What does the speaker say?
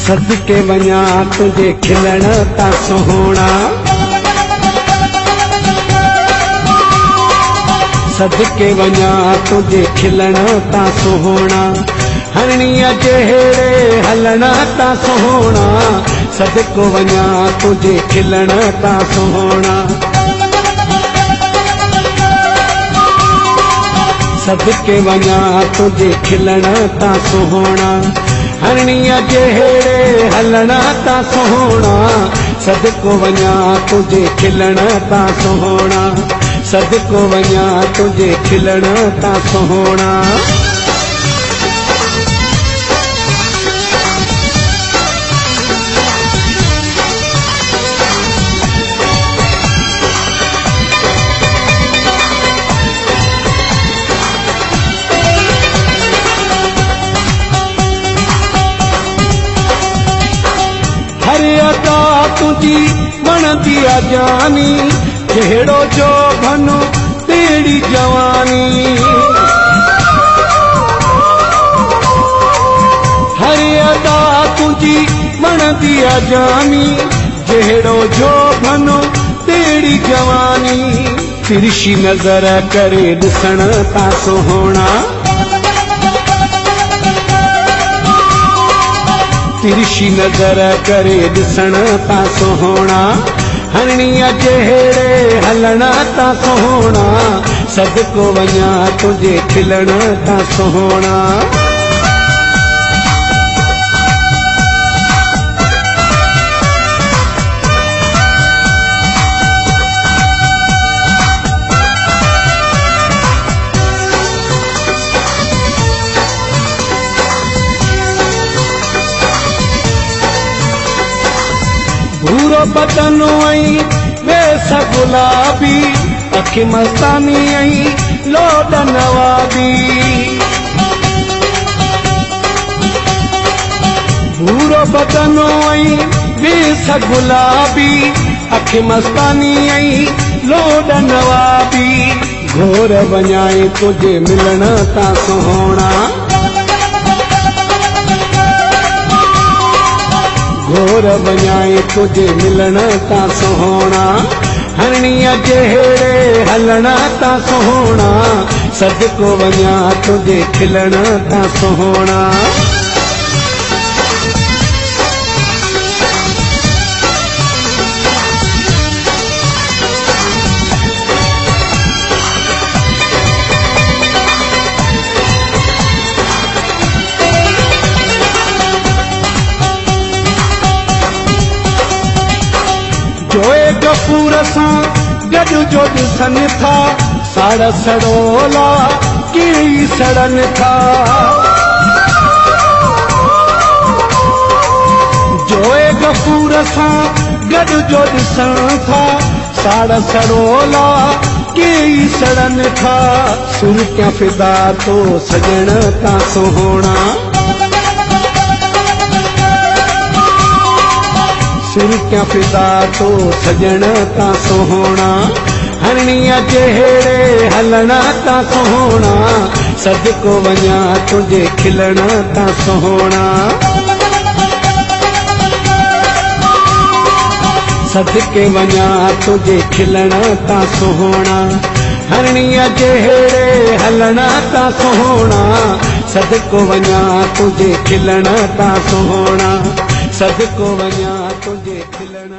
सदके वञा तुझे खिलण ता सोहणा, सदके वञा तुझे खिलण ता सोहणा, हरणीअ जहिड़े हलण ता सोहणा, सदको वञा तुझे खिलण ता सोहणा, सदके वञा तुझे खिलण ता सोहणा, हरणीअ जहिड़े हलण ता सोहणा, सदको वञा तुझे खिलण ता सोहणा, सदको वञा तुझे खिलण ता सोहणा। हर अदा तुझी वणंदी आ जानी, जहिड़ो जो भनो तेड़ी जवानी, हर अदा तुझी वणंदी आ जानी, जहिड़ो जो भनो तेड़ी जवानी, तिरछी नज़र करे ॾिसण ता सोहणा, तिरछी नज़र करे ॾिसण ता सोहणा, हरणीअ जहिड़े हलण ता सोहणा, सदको वञा तुझे खिलण ता सोहणा। भूरो बदन ऐं वेस गुलाबी, अखि मस्तानी ऐं लोड नवाबी, भूरो बदन ऐं वेस गुलाबी, अखि मस्तानी ऐं लोड नवाबी, घोर वञाए तुझे मिलण ता सोहणा, घोर वञाए तुझे मिलण ता सोहणा, हरणीअ जहिड़े हलण ता सोहणा, सदको वञा तुझे खिलण ता सोहणा। जोए गफूर सां गॾु जो ॾिसनि था, साड़ सड़ोला कीड़ी सड़नि था, जोए गफूर सां गॾु जो ॾिसनि था, साड़ सड़ोला कीड़ी सड़नि था, सुर्कियां फिदा तो सजण ता सोहणा, सुर्कियां फिदा तो सजण ता सोहणा, हरणीअ जहिड़े हलण ता सोहणा, सदको वञा तुझे खिलण ता सोहणा, सदके वञा तुझे खिलण ता सोहणा, हरणीअ जहिड़े हलण ता सोहणा, सदको वञा तुझे खिलण ता सोहणा, सदको वञा तुझे खिलण